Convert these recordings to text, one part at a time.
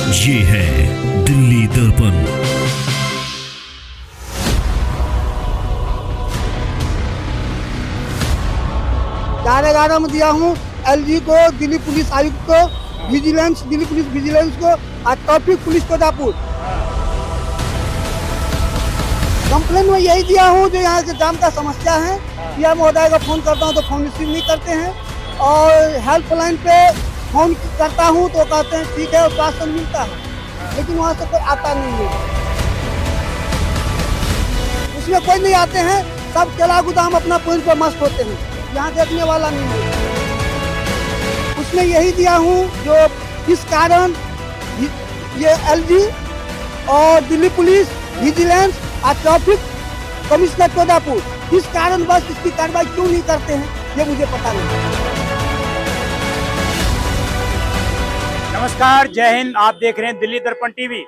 ये है दिल्ली दर्पण। ग्यारह में दिया हूँ एलजी को, दिल्ली पुलिस आयुक्त को, विजिलेंस, दिल्ली पुलिस विजिलेंस को और ट्रैफिक पुलिस को दापुर। कंप्लेन में यही दिया हूँ जो यहाँ के जाम का समस्या है। पीएम महोदय को फोन करता हूँ तो फोन रिसीव नहीं करते हैं, और हेल्पलाइन पे फोन करता हूँ तो कहते हैं ठीक है, आश्वासन मिलता है, लेकिन वहाँ से कोई आता नहीं है। उसमें कोई नहीं आते हैं, सब केला गोदाम अपना पॉइंट पर मस्त होते हैं, यहाँ देखने वाला नहीं है। उसमें यही दिया हूँ जो किस कारण ये एलजी और दिल्ली पुलिस विजिलेंस और ट्रैफिक कमिश्नर कोदापुर किस कारण बस इसकी कार्रवाई क्यों नहीं करते हैं, ये मुझे पता नहीं। नमस्कार, जय हिंद। आप देख रहे हैं दिल्ली दर्पण टीवी।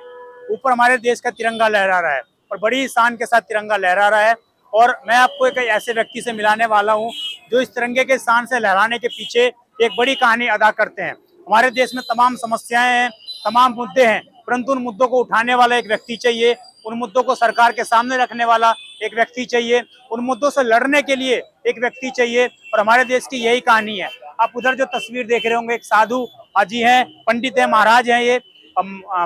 ऊपर हमारे देश का तिरंगा लहरा रहा है और बड़ी शान के साथ तिरंगा लहरा रहा है, और मैं आपको एक ऐसे व्यक्ति से मिलाने वाला हूं जो इस तिरंगे के शान से लहराने के पीछे एक बड़ी कहानी अदा करते हैं। हमारे देश में तमाम समस्याएं हैं, तमाम मुद्दे हैं, परंतु उन मुद्दों को उठाने वाला एक व्यक्ति चाहिए, उन मुद्दों को सरकार के सामने रखने वाला एक व्यक्ति चाहिए, उन मुद्दों से लड़ने के लिए एक व्यक्ति चाहिए, और हमारे देश की यही कहानी है। आप उधर जो तस्वीर देख रहे होंगे, एक साधु जी हैं, पंडित हैं, महाराज हैं, ये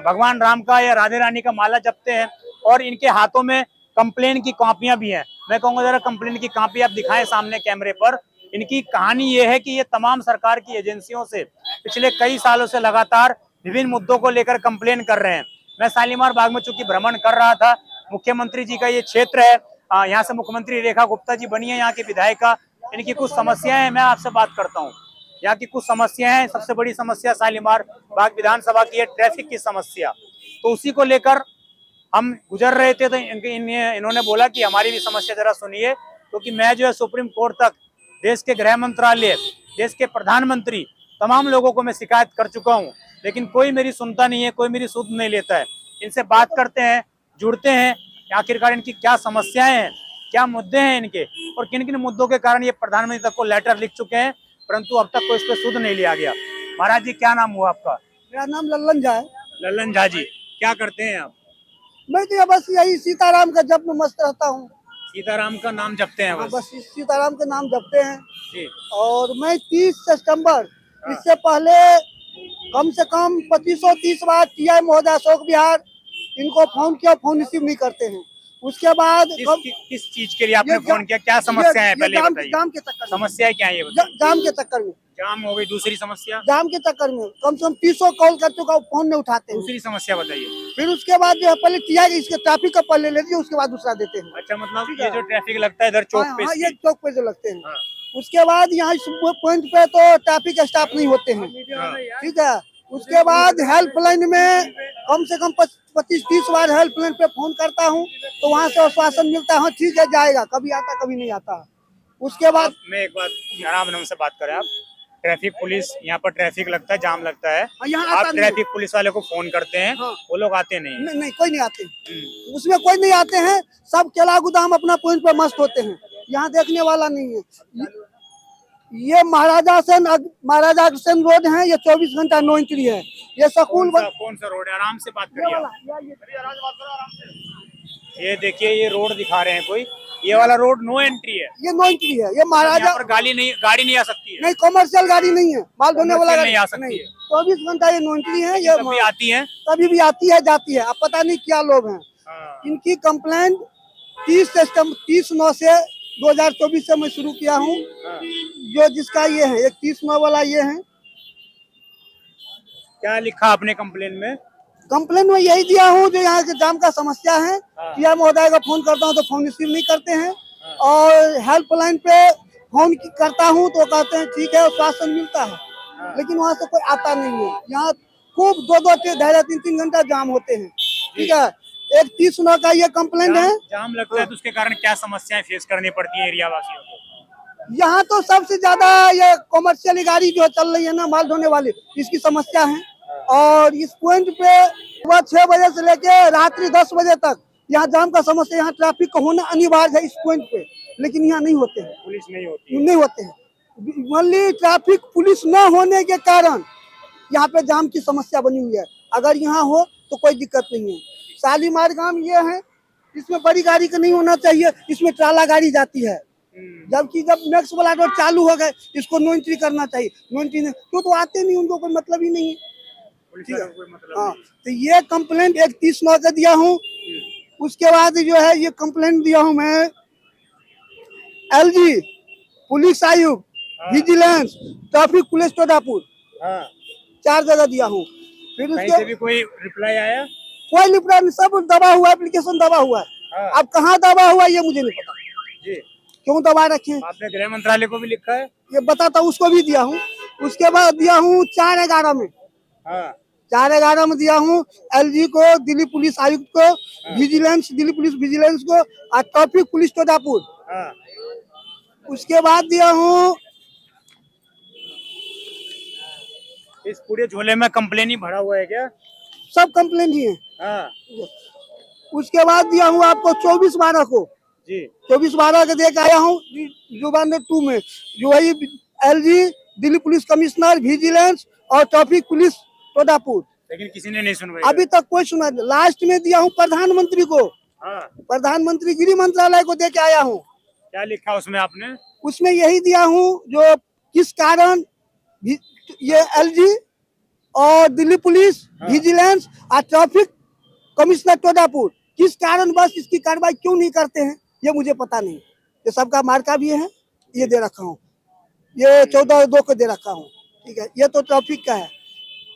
भगवान राम का या राधे रानी का माला जपते हैं, और इनके हाथों में कंप्लेन की कॉपियां भी हैं। मैं कहूँगा जरा कंप्लेन की कॉपी आप दिखाएं सामने कैमरे पर। इनकी कहानी ये है कि ये तमाम सरकार की एजेंसियों से पिछले कई सालों से लगातार विभिन्न मुद्दों को लेकर कंप्लेन कर रहे हैं। मैं शालीमार बाग में चूंकि भ्रमण कर रहा था, मुख्यमंत्री जी का ये क्षेत्र है, यहाँ से मुख्यमंत्री रेखा गुप्ता जी बनी है यहाँ की विधायिका। इनकी कुछ समस्याएं हैं, मैं आपसे बात करता हूँ। यहाँ की कुछ समस्याएं हैं। सबसे बड़ी समस्या शालीमार बाग विधानसभा की है ट्रैफिक की समस्या। तो उसी को लेकर हम गुजर रहे थे, तो इन्होंने बोला कि हमारी भी समस्या जरा सुनिए, क्योंकि मैं जो है सुप्रीम कोर्ट तक, देश के गृह मंत्रालय, देश के प्रधानमंत्री, तमाम लोगों को मैं शिकायत कर चुका हूँ, लेकिन कोई मेरी सुनता नहीं है, कोई मेरी सुध नहीं लेता है। इनसे बात करते हैं, जुड़ते हैं, आखिरकार इनकी क्या समस्याएं हैं, क्या मुद्दे हैं इनके, और किन किन मुद्दों के कारण ये प्रधानमंत्री तक को लेटर लिख चुके हैं, परंतु अब तक कोई इस पर सुध नहीं लिया गया। महाराज जी, क्या नाम हुआ आपका? मेरा नाम लल्लन झा है। लल्लन झा जी, क्या करते हैं आप? मैं तो बस यही सीताराम का जप में मस्त रहता हूँ। सीताराम का नाम जपते हैं बस सीताराम के नाम जपते हैं जी। और मैं 30 सितंबर, इससे पहले कम से कम 2530 बार टीआई महोदय अशोक विहार इनको फोन किया, फोन रिसीव नहीं करते हैं। उसके बाद किस चीज के लिए आपने फोन किया? क्या समस्या है पहले बताइए। जाम के चक्कर में। समस्या क्या है ये? जाम के चक्कर में। जाम हो गई। दूसरी समस्या? जाम के चक्कर में कम से कम 300 कॉल कर चुका, फोन नहीं उठाते हैं। दूसरी समस्या बताइए। फिर उसके बाद जो है पहले टीआई इसके ट्रैफिक का पहले ले लीजिए, उसके बाद दूसरा देते हैं। अच्छा, मतलब ये जो ट्रैफिक लगता है इधर चौक पे? ये चौक पे जो लगते हैं। उसके बाद यहाँ पॉइंट पे तो ट्रैफिक स्टाफ नहीं होते हैं, ठीक है। उसके बाद हेल्पलाइन में कम से कम 25-30 बार हेल्पलाइन पे फोन करता हूँ, तो वहाँ से आश्वासन मिलता है ठीक है जाएगा, कभी आता कभी नहीं आता। उसके बाद मैं एक बात आराम से बात करें, आप ट्रैफिक पुलिस, यहाँ पर ट्रैफिक लगता है, जाम लगता है, आप ट्रैफिक पुलिस वाले को फोन करते हैं, वो लोग आते नहीं? नहीं, कोई नहीं आते, उसमें कोई नहीं आते हैं, सब केला गोदाम अपना पॉइंट पर मस्त होते हैं, यहाँ देखने वाला नहीं है। ये महाराजा सेन रोड है, ये 24 घंटा नो एंट्री है। ये स्कूल कौन सा रोड है? आराम से बात करिए। ये देखिए, ये रोड दिखा रहे हैं कोई, ये वाला रोड नो एंट्री है। ये नो एंट्री है। ये महाराजा पर गाड़ी नहीं आ सकती है? नहीं, कॉमर्शियल गाड़ी नहीं है, माल ढोने वाला नहीं आ सकती है। 24 घंटा ये नो एंट्री है। ये कभी आती है, कभी भी आती है जाती है, अब पता नहीं क्या लोग हैं। इनकी कंप्लेंट 30/9 से 2024 से मैं शुरू किया हूँ। जो जिसका ये है, एक 30/9 वाला ये है। क्या लिखा आपने कंप्लेन में? कंप्लेन में यही दिया हूँ जो यहाँ के जाम का समस्या है। पीएम महोदय को फोन करता हूँ तो फोन रिसीव नहीं करते हैं, और हेल्पलाइन पे फोन करता हूँ तो कहते हैं ठीक है, आश्वासन मिलता है, लेकिन वहाँ से कोई आता नहीं है। यहाँ खूब 2-2, 3-3 घंटा जाम होते हैं, ठीक है। एक 30/9 का ये कंप्लेंट है। जाम लगता है तो उसके कारण क्या समस्याएं फेस करनी पड़ती है एरिया वासियों को? यहाँ तो सबसे ज्यादा ये कॉमर्शियल गाड़ी जो चल रही है ना, माल ढोने वाली, इसकी समस्या है। और इस पॉइंट पे सुबह 6 बजे से लेके रात्रि 10 बजे तक यहाँ जाम का समस्या, यहाँ ट्रैफिक का होना अनिवार्य है इस पॉइंट पे, लेकिन यहाँ नहीं होते हैं। पुलिस नहीं होते हैं। ओनली ट्रैफिक पुलिस न होने के कारण यहाँ पे जाम की समस्या बनी हुई है। अगर यहाँ हो तो कोई दिक्कत नहीं है। शालीमार गांव ये है, इसमें बड़ी गाड़ी का नहीं होना चाहिए, इसमें ट्राला गाड़ी जाती है। जबकि जब नेक्स्ट वाला रोड चालू हो गए, इसको नो एंट्री करना चाहिए। नो एंट्री नहीं, क्यों तो आते नहीं, उनको कोई मतलब ही नहीं है। ठीक है, हाँ, तो ये कंप्लेंट 31/9 का दिया हूँ। उसके बाद जो है ये कंप्लेंट दिया हूँ मैं LG, पुलिस आयुक्त, विजिलेंस, ट्रैफिक पुलिस टोडापुर, 4 जगह दिया हूँ। फिर कहीं उसके से भी कोई रिप्लाई आया? कोई लिपटा नहीं, सब दबा हुआ, एप्लीकेशन दबा हुआ है। अब कहाँ दबा हुआ है ये मुझे नहीं पता, जी क्यों दबा रखे हैं। आपने गृह मंत्रालय को भी लिखा है? ये बताता हूँ, उसको भी दिया हूँ। उसके बाद दिया हूँ 4/11 में, 4/11 में दिया हूँ LG को, दिल्ली पुलिस आयुक्त को, विजिलेंस, दिल्ली पुलिस विजिलेंस को, और ट्रैफिक पुलिस टोडापुर। उसके बाद दिया हूँ, इस पूरे झोले में कंप्लेन ही भरा हुआ है क्या? सब कंप्लेंट ही है। हाँ उसके बाद दिया हूँ आपको 24/12 को, जी 24/12 के देख आया हूँ जुबान 2 में, जो वही LG, Delhi police commissioner, vigilance और ट्रैफिक पुलिस टोडापुर। लेकिन किसी ने नहीं सुनवाई। अभी तक कोई सुना नहीं। लास्ट में दिया हूँ प्रधानमंत्री को, प्रधानमंत्री गृह मंत्रालय को दे के आया हूँ। क्या लिखा उसमें आपने? उसमें यही दिया हूँ जो किस कारण ये LG और दिल्ली पुलिस विजिलेंस और ट्रैफिक कमिश्नर टोडापुर किस कारण बस इसकी कार्रवाई क्यों नहीं करते हैं, ये मुझे पता नहीं। ये सबका मार्का भी है, ये दे रखा हूँ, ये 14/2 को दे रखा हूँ। ठीक है, ये तो ट्रैफिक का है।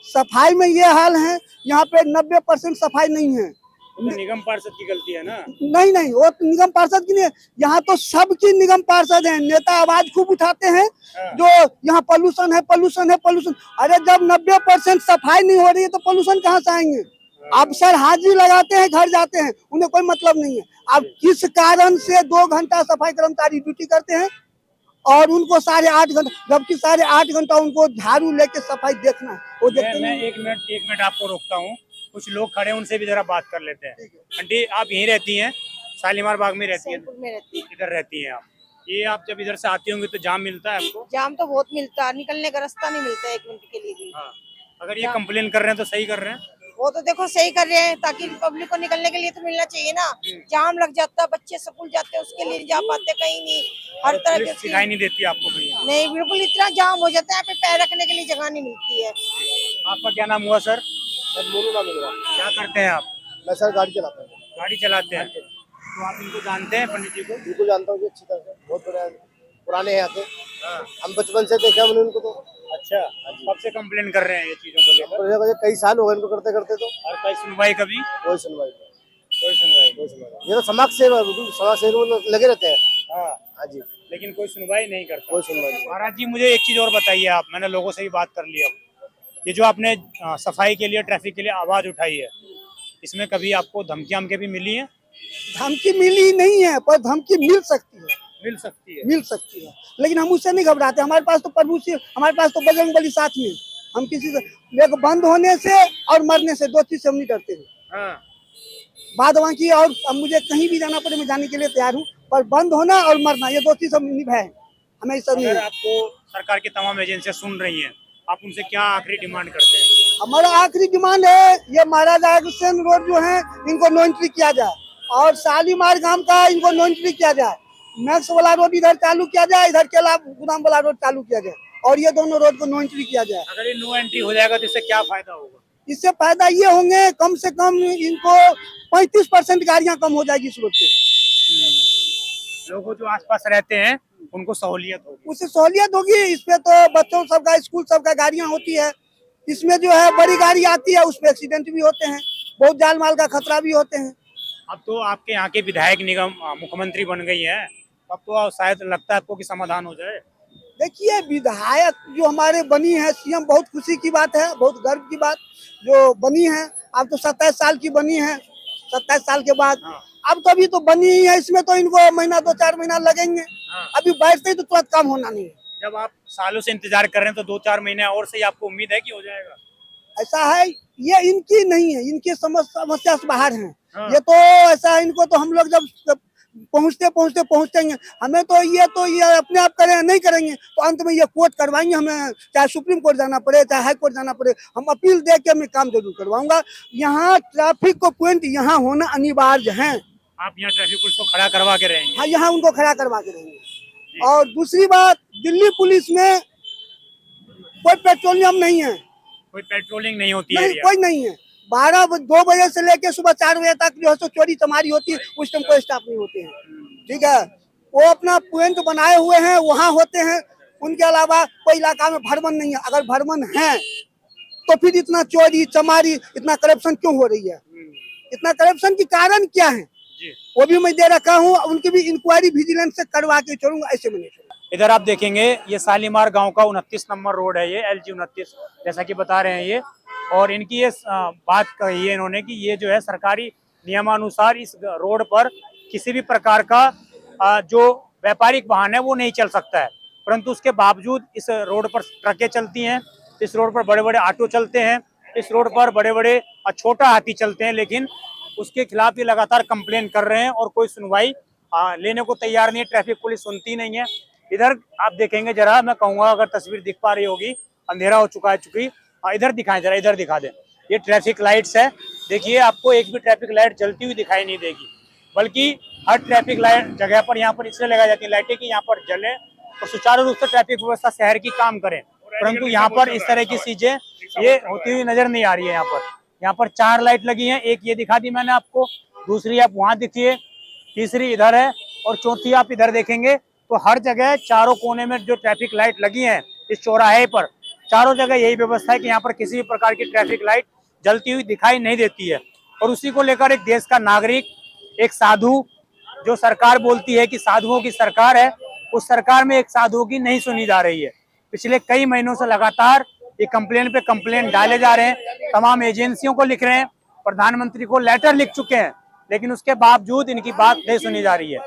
सफाई में ये हाल है, यहाँ पे 90% सफाई नहीं है। तो निगम पार्षद की गलती है ना? नहीं, वो निगम पार्षद की नहीं, यहाँ तो सबकी निगम पार्षद है। नेता आवाज खूब उठाते हैं जो यहाँ पोल्यूशन है, पोल्यूशन है, पोल्यूशन। अरे जब 90% सफाई नहीं हो रही है तो पोल्यूशन कहाँ से आएंगे? अफसर हाजिरी लगाते हैं, घर जाते हैं, उन्हें कोई मतलब नहीं है। अब किस कारण से 2 घंटा सफाई कर्मचारी ड्यूटी करते हैं और उनको 8.5 घंटा, जबकि 8.5 घंटा उनको झाड़ू लेके सफाई देखना है, वो देखते मैं नहीं। एक मिनट आपको रोकता हूँ। कुछ लोग खड़े हैं, उनसे भी जरा बात कर लेते हैं। आंटी, आप यहीं रहती हैं? शालीमार बाग में रहती हैं? इधर रहती हैं आप? ये आप जब इधर से आती होंगी तो जाम मिलता है आपको? जाम तो बहुत मिलता है, निकलने का रास्ता नहीं मिलता 1 मिनट के लिए भी। हाँ, अगर ये कंप्लेन कर रहे हैं तो सही कर रहे हैं? वो तो देखो सही कर रहे हैं, ताकि पब्लिक को निकलने के लिए तो मिलना चाहिए ना। जाम लग जाता है, बच्चे स्कूल जाते हैं, उसके लिए नहीं जा पाते कहीं नहीं। हर तरह पुलिस की सिखाई नहीं देती आपको कहीं? नहीं, बिल्कुल इतना जाम हो जाता है, यहाँ पे पैर रखने के लिए जगह नहीं मिलती है। आपका क्या नाम हुआ सर? मोनू नाम है मेरा। क्या करते हैं आप? मैं सर गाड़ी चलाता हूँ। गाड़ी चलाते हैं? तो आप इनको जानते हैं पंडित जी को? बिल्कुल जानता हूँ, अच्छी तरह से, बहुत बड़े पुराने हैं यहाँ के। हाँ। हम बचपन से देखे हमने उनको तो। अच्छा, कब से कंप्लेन कर रहे हैं ये चीजों को लेकर? और ये कई साल हो गए इनको करते करते तो। और कोई सुनवाई कभी? कोई सुनवाई नहीं। कोई सुनवाई? कोई सुनवाई नहीं। ये तो समाज सेवा, बिल्कुल समाज सेवा में लगे रहते हैं। हाँ हाँ जी, लेकिन कोई सुनवाई नहीं करता। कोई सुनवाई नहीं। महाराज जी, मुझे एक चीज और बताइए आप, मैंने लोगों से भी बात कर ली। अब ये जो आपने सफाई के लिए, ट्रैफिक के लिए आवाज उठाई है, इसमें कभी आपको धमकियां भी मिली हैं? धमकी मिली नहीं है, पर धमकी मिल सकती है, मिल सकती है। मिल सकती है, लेकिन हम उससे नहीं घबराते। हमारे पास तो प्रभु से, हमारे पास तो बजरंगबली साथ में। हम किसी से देखो, बंद होने से और मरने से 2 चीज से हम नहीं डरते हैं। हाँ। बाद बाकी और अब मुझे कहीं भी जाना पड़े, मैं जाने के लिए तैयार हूँ, पर बंद होना और मरना, ये 2 चीज हम निभाए, हमें ऐसा नहीं अगर है। आपको सरकार की तमाम एजेंसियां सुन रही हैं, आप उनसे क्या आखिरी डिमांड करते हैं? हमारा आखिरी डिमांड है, ये महाराजा अग्रसेन रोड जो है, इनको नो एंट्री किया जाए, और शालीमार गांव का इनको नो एंट्री किया जाए। मैक्स वाला रोड इधर चालू किया जाए, इधर केला गुदाम वाला रोड चालू किया जाए, और ये दोनों रोड को नो एंट्री किया जाए। अगर ये नो एंट्री हो जाएगा तो इससे क्या फायदा होगा? इससे फायदा ये होंगे, कम से कम इनको 35% गाड़ियां कम हो जाएगी इस रोड पे। लोगों जो आसपास रहते हैं उनको सहूलियत होगी। उससे सहूलियत होगी। इस पे तो बच्चों सबका, स्कूल सबका गाड़ियां होती है, इसमें जो है बड़ी गाड़ी आती है, उस पे एक्सीडेंट भी होते हैं, बहुत जान माल का खतरा भी होते हैं। अब तो आपके यहाँ के विधायक निगम मुख्यमंत्री बन गई है, अब तो शायद लगता है आपको कि समाधान हो जाए। देखिए, विधायक जो हमारे बनी है, सीएम, बहुत खुशी की बात है, बहुत गर्व की बात जो बनी है। अब तो 27 साल की बनी है, 27 साल के बाद अब तो अभी तो बनी ही है, इसमें तो इनको महीना 2-4 महीना लगेंगे। अभी बैठते ही तो तुरंत काम होना नहीं है। जब आप सालों से इंतजार कर रहे हैं तो 2-4 महीने और से आपको उम्मीद है कि हो जाएगा? ऐसा है, ये इनकी नहीं है, इनकी समस्या से बाहर है। ये तो ऐसा है, इनको तो हम लोग जब पहुंचते पहुंचेंगे। हमें तो ये अपने आप करें नहीं करेंगे तो अंत में ये कोर्ट करवाएंगे, हमें चाहे सुप्रीम कोर्ट जाना पड़े चाहे हाई कोर्ट जाना पड़े, हम अपील दे के मैं काम जरूर करवाऊंगा। यहाँ ट्रैफिक को पॉइंट यहाँ होना अनिवार्य है। आप यहाँ ट्रैफिक पुलिस को खड़ा करवा के रहेंगे? हाँ, यहाँ उनको खड़ा करवा के रहेंगे। और दूसरी बात, दिल्ली पुलिस में कोई पेट्रोलियम नहीं है, कोई पेट्रोलिंग नहीं होती है? नहीं, कोई नहीं है। 2 बजे से लेके सुबह 4 बजे तक जो है सो चोरी चमारी होती है, उस टाइम कोई स्टाफ नहीं होते हैं। ठीक है, वो अपना पॉइंट बनाए हुए हैं, वहाँ होते हैं। उनके अलावा कोई इलाका में भरमन नहीं है। अगर भरमन है तो फिर इतना चोरी चमारी, इतना करप्शन क्यों हो रही है? इतना करप्शन की कारण क्या है वो भी मैं दे रखा हूँ। उनकी भी इंक्वायरी विजिलेंस से करवा के छोड़ूंगा, ऐसे में नहीं छोड़ूंगा। इधर आप देखेंगे ये शालीमार गांव का 29 नंबर रोड है, ये LG 29 जैसा कि बता रहे हैं ये। और इनकी ये बात कही है इन्होंने कि ये जो है सरकारी नियमानुसार इस रोड पर किसी भी प्रकार का जो व्यापारिक वाहन है वो नहीं चल सकता है, परंतु उसके बावजूद इस रोड पर ट्रकें चलती हैं, इस रोड पर बड़े बड़े ऑटो चलते हैं, इस रोड पर बड़े बड़े छोटा हाथी चलते हैं, लेकिन उसके खिलाफ ये लगातार कंप्लेन कर रहे हैं और कोई सुनवाई लेने को तैयार नहीं है। ट्रैफिक पुलिस सुनती नहीं है। इधर आप देखेंगे जरा, मैं कहूँगा अगर तस्वीर दिख पा रही होगी, अंधेरा हो चुका है चूंकि। इधर दिखाएं जरा, इधर दिखा दें, ये ट्रैफिक लाइट्स है। देखिए आपको एक भी ट्रैफिक लाइट जलती हुई दिखाई नहीं देगी, बल्कि हर ट्रैफिक लाइट जगह पर यहाँ पर इसलिए लगाई जाती है लाइटें कि यहाँ पर जले और सुचारू रूप से ट्रैफिक व्यवस्था शहर की काम करें, परंतु यहाँ पर इस तरह की चीजें ये होती हुई नजर नहीं आ रही है। यहाँ पर 4 लाइट लगी हैं, एक ये दिखा दी मैंने आपको, दूसरी आप वहाँ दिखिए, तीसरी इधर है और चौथी आप इधर देखेंगे तो हर जगह चारों कोने में जो ट्रैफिक लाइट लगी हैं इस चौराहे पर, चारों जगह यही व्यवस्था है कि यहाँ पर किसी भी प्रकार की ट्रैफिक लाइट जलती हुई दिखाई नहीं देती है। और उसी को लेकर एक देश का नागरिक, एक साधु, जो सरकार बोलती है कि साधुओं की सरकार है, उस सरकार में एक साधुओं की नहीं सुनी जा रही है। पिछले कई महीनों से लगातार ये कंप्लेन पे कंप्लेन डाले जा रहे हैं, तमाम एजेंसियों को लिख रहे हैं, प्रधानमंत्री को लेटर लिख चुके हैं, लेकिन उसके बावजूद इनकी बात नहीं सुनी जा रही है।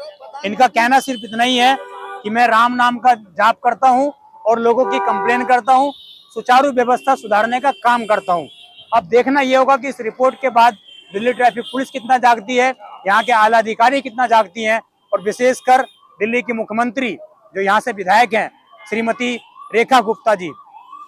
इनका कहना सिर्फ इतना ही है कि मैं राम नाम का जाप करता हूँ और लोगों की कंप्लेन करता हूँ, सुचारू व्यवस्था सुधारने का काम करता हूँ। अब देखना ये होगा कि इस रिपोर्ट के बाद दिल्ली ट्रैफिक पुलिस कितना जागती है, यहाँ के आला अधिकारी कितना जागती हैं, और विशेषकर दिल्ली की मुख्यमंत्री जो यहाँ से विधायक हैं श्रीमती रेखा गुप्ता जी,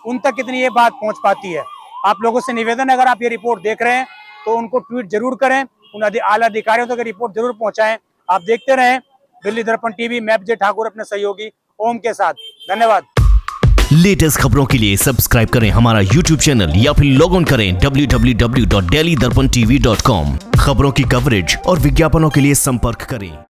उन तक कितनी ये बात पहुँच पाती है। आप लोगों से निवेदन है, अगर आप ये रिपोर्ट देख रहे हैं तो उनको ट्वीट जरूर करें, उन आला अधिकारियों तक रिपोर्ट जरूर पहुँचाएं। आप देखते रहें दिल्ली दर्पण टीवी, मैं विजय ठाकुर अपने सहयोगी ओम के साथ। धन्यवाद। लेटेस्ट खबरों के लिए सब्सक्राइब करें हमारा YouTube चैनल या फिर लॉग इन करें www.delhidarpantv.com। खबरों की कवरेज और विज्ञापनों के लिए संपर्क करें।